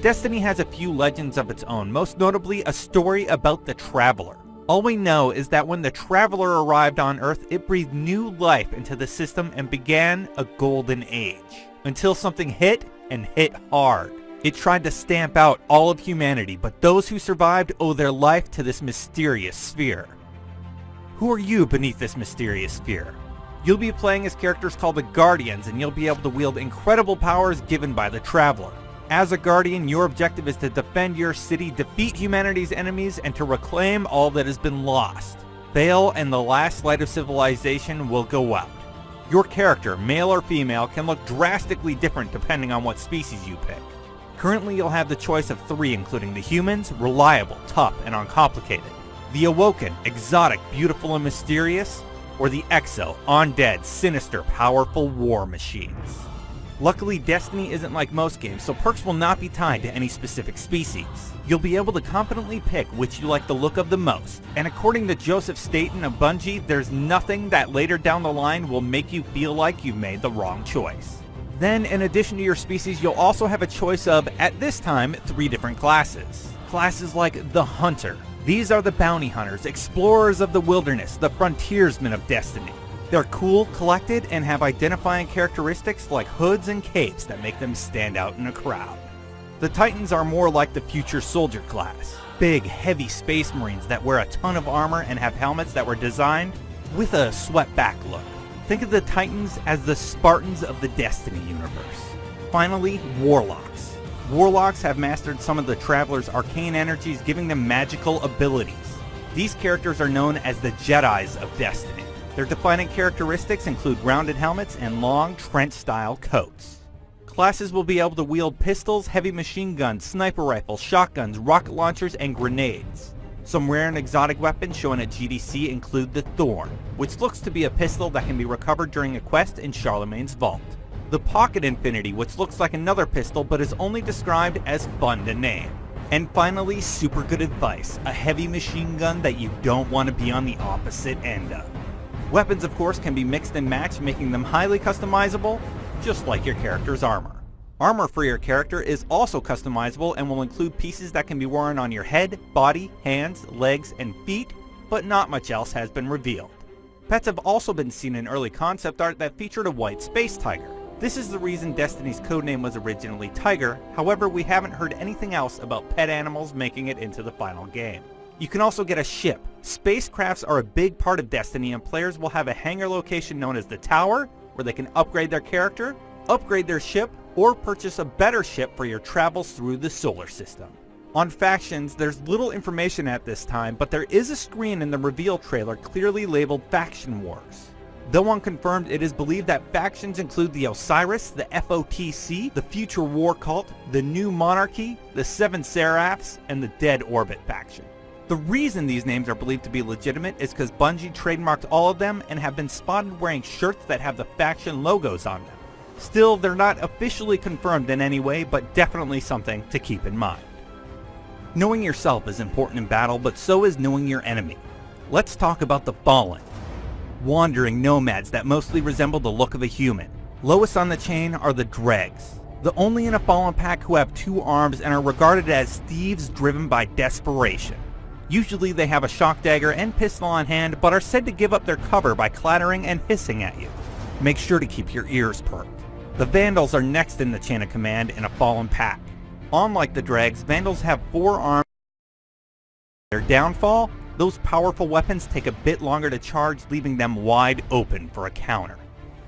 Destiny has a few legends of its own, most notably a story about the Traveler. All we know is that when the Traveler arrived on Earth, it breathed new life into the system and began a golden age. Until something hit, and hit hard. It tried to stamp out all of humanity, but those who survived owe their life to this mysterious sphere. Who are you beneath this mysterious sphere? You'll be playing as characters called the Guardians, and you'll be able to wield incredible powers given by the Traveler. As a Guardian, your objective is to defend your city, defeat humanity's enemies, and to reclaim all that has been lost. Fail and the last light of civilization will go out. Your character, male or female, can look drastically different depending on what species you pick. Currently, you'll have the choice of 3, including the humans, reliable, tough, and uncomplicated; the awoken, exotic, beautiful, and mysterious; or the exo, undead, sinister, powerful war machines. Luckily, Destiny isn't like most games, so perks will not be tied to any specific species. You'll be able to confidently pick which you like the look of the most, and according to Joseph Staten of Bungie, there's nothing that later down the line will make you feel like you've made the wrong choice. Then, in addition to your species, you'll also have a choice of, at this time, 3 different classes. Classes like the Hunter. These are the bounty hunters, explorers of the wilderness, the frontiersmen of Destiny. They're cool, collected, and have identifying characteristics like hoods and capes that make them stand out in a crowd. The Titans are more like the future soldier class. Big, heavy space marines that wear a ton of armor and have helmets that were designed with a swept-back look. Think of the Titans as the Spartans of the Destiny universe. Finally, Warlocks. Warlocks have mastered some of the Traveler's arcane energies, giving them magical abilities. These characters are known as the Jedis of Destiny. Their defining characteristics include rounded helmets and long, trench-style coats. Classes will be able to wield pistols, heavy machine guns, sniper rifles, shotguns, rocket launchers, and grenades. Some rare and exotic weapons shown at GDC include the Thorn, which looks to be a pistol that can be recovered during a quest in Charlemagne's vault. The Pocket Infinity, which looks like another pistol but is only described as fun to name. And finally, Super Good Advice, a heavy machine gun that you don't want to be on the opposite end of. Weapons, of course, can be mixed and matched, making them highly customizable, just like your character's armor. Armor for your character is also customizable and will include pieces that can be worn on your head, body, hands, legs, and feet, but not much else has been revealed. Pets have also been seen in early concept art that featured a white space tiger. This is the reason Destiny's codename was originally Tiger, however we haven't heard anything else about pet animals making it into the final game. You can also get a ship. Spacecrafts are a big part of Destiny, and players will have a hangar location known as the Tower, where they can upgrade their character, upgrade their ship, or purchase a better ship for your travels through the solar system. On factions, there's little information at this time, but there is a screen in the reveal trailer clearly labeled Faction Wars. Though unconfirmed, it is believed that factions include the Osiris, the FOTC, the Future War Cult, the New Monarchy, the Seven Seraphs, and the Dead Orbit faction. The reason these names are believed to be legitimate is because Bungie trademarked all of them and have been spotted wearing shirts that have the faction logos on them. Still, they're not officially confirmed in any way, but definitely something to keep in mind. Knowing yourself is important in battle, but so is knowing your enemy. Let's talk about the Fallen. Wandering nomads that mostly resemble the look of a human. Lowest on the chain are the Dregs, the only in a Fallen pack who have 2 arms and are regarded as thieves driven by desperation. Usually they have a shock dagger and pistol on hand, but are said to give up their cover by clattering and hissing at you. Make sure to keep your ears perked. The Vandals are next in the chain of command in a Fallen pack. Unlike the Dregs, Vandals have 4 arms. Their downfall? Those powerful weapons take a bit longer to charge, leaving them wide open for a counter.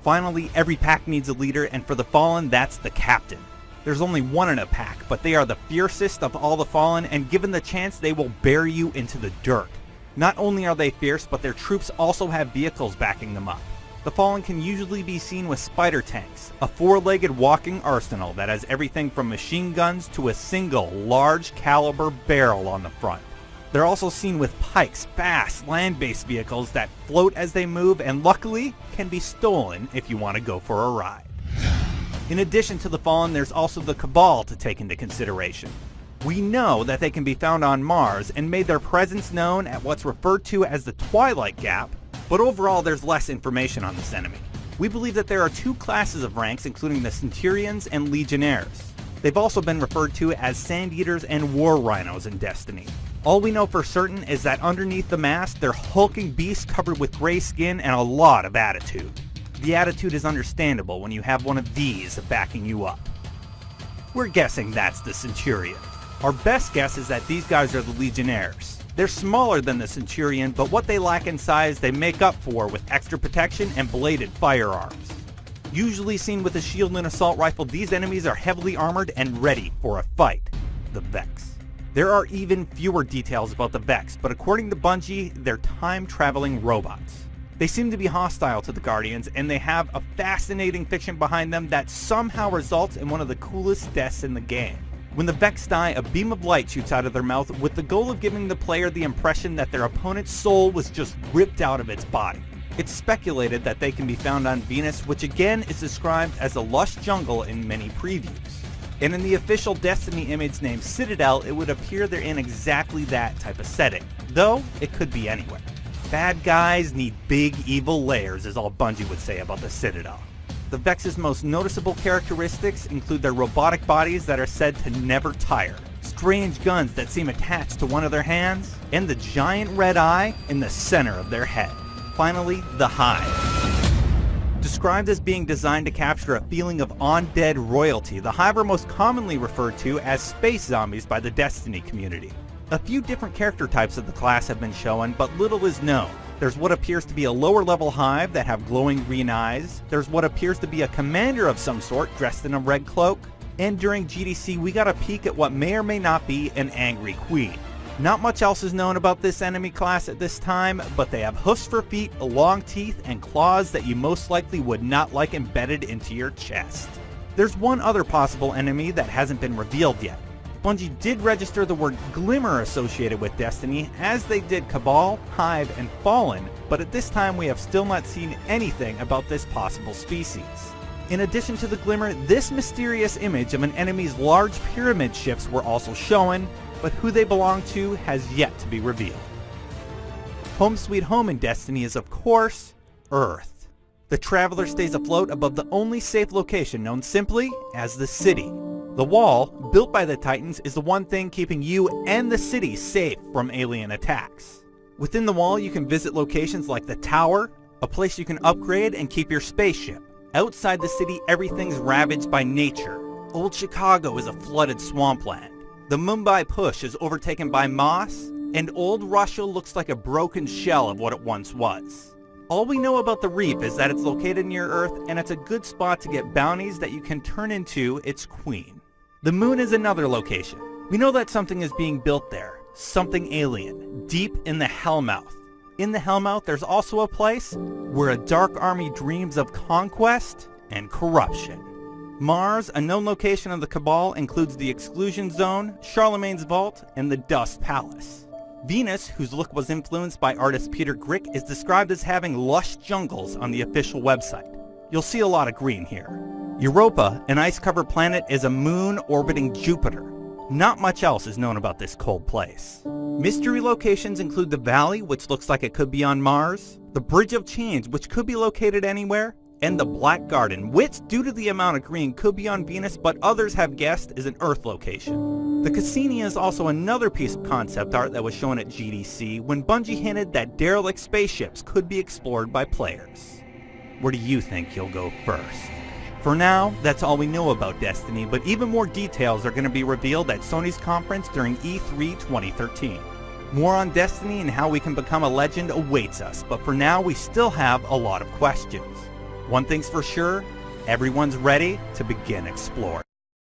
Finally, every pack needs a leader, and for the Fallen, that's the Captain. There's only one in a pack, but they are the fiercest of all the Fallen, and given the chance, they will bury you into the dirt. Not only are they fierce, but their troops also have vehicles backing them up. The Fallen can usually be seen with spider tanks, a 4-legged walking arsenal that has everything from machine guns to a single large caliber barrel on the front. They're also seen with pikes, fast land-based vehicles that float as they move and luckily can be stolen if you want to go for a ride. In addition to the Fallen, there's also the Cabal to take into consideration. We know that they can be found on Mars and made their presence known at what's referred to as the Twilight Gap, but overall there's less information on this enemy. We believe that there are 2 classes of ranks, including the Centurions and Legionnaires. They've also been referred to as sand eaters and war rhinos in Destiny. All we know for certain is that underneath the mask, they're hulking beasts covered with gray skin and a lot of attitude. The attitude is understandable when you have one of these backing you up. We're guessing that's the Centurion. Our best guess is that these guys are the Legionnaires. They're smaller than the Centurion, but what they lack in size they make up for with extra protection and bladed firearms. Usually seen with a shield and assault rifle, these enemies are heavily armored and ready for a fight. The Vex. There are even fewer details about the Vex, but according to Bungie, they're time-traveling robots. They seem to be hostile to the Guardians, and they have a fascinating fiction behind them that somehow results in one of the coolest deaths in the game. When the Vex die, a beam of light shoots out of their mouth with the goal of giving the player the impression that their opponent's soul was just ripped out of its body. It's speculated that they can be found on Venus, which again is described as a lush jungle in many previews. And in the official Destiny image named Citadel, it would appear they're in exactly that type of setting, though it could be anywhere. Bad guys need big evil layers is all Bungie would say about the Citadel. The Vex's most noticeable characteristics include their robotic bodies that are said to never tire, strange guns that seem attached to one of their hands, and the giant red eye in the center of their head. Finally, the Hive. Described as being designed to capture a feeling of undead royalty, the Hive are most commonly referred to as space zombies by the Destiny community. A few different character types of the class have been shown, but little is known. There's what appears to be a lower level Hive that have glowing green eyes, there's what appears to be a commander of some sort dressed in a red cloak, and during GDC we got a peek at what may or may not be an angry queen. Not much else is known about this enemy class at this time, but they have hoofs for feet, long teeth, and claws that you most likely would not like embedded into your chest. There's one other possible enemy that hasn't been revealed yet. Bungie did register the word Glimmer associated with Destiny, as they did Cabal, Hive, and Fallen, but at this time we have still not seen anything about this possible species. In addition to the Glimmer, this mysterious image of an enemy's large pyramid ships were also shown, but who they belong to has yet to be revealed. Home sweet home in Destiny is, of course, Earth. The Traveler stays afloat above the only safe location known simply as the City. The wall, built by the Titans, is the one thing keeping you and the city safe from alien attacks. Within the wall, you can visit locations like the Tower, a place you can upgrade and keep your spaceship. Outside the city, everything's ravaged by nature. Old Chicago is a flooded swampland. The Mumbai Push is overtaken by moss, and old Russia looks like a broken shell of what it once was. All we know about the Reef is that it's located near Earth, and it's a good spot to get bounties that you can turn into its queen. The moon is another location. We know that something is being built there, something alien, deep in the Hellmouth. In the Hellmouth, there's also a place where a dark army dreams of conquest and corruption. Mars, a known location of the Cabal, includes the Exclusion Zone, Charlemagne's Vault, and the Dust Palace. Venus, whose look was influenced by artist Peter Grick, is described as having lush jungles on the official website. You'll see a lot of green here. Europa, an ice-covered planet, is a moon orbiting Jupiter. Not much else is known about this cold place. Mystery locations include the Valley, which looks like it could be on Mars, the Bridge of Change, which could be located anywhere, and the Black Garden, which, due to the amount of green, could be on Venus, but others have guessed is an Earth location. The Cassini is also another piece of concept art that was shown at GDC when Bungie hinted that derelict spaceships could be explored by players. Where do you think you'll go first? For now, that's all we know about Destiny, but even more details are going to be revealed at Sony's conference during E3 2013. More on Destiny and how we can become a legend awaits us, but for now we still have a lot of questions. One thing's for sure, everyone's ready to begin exploring.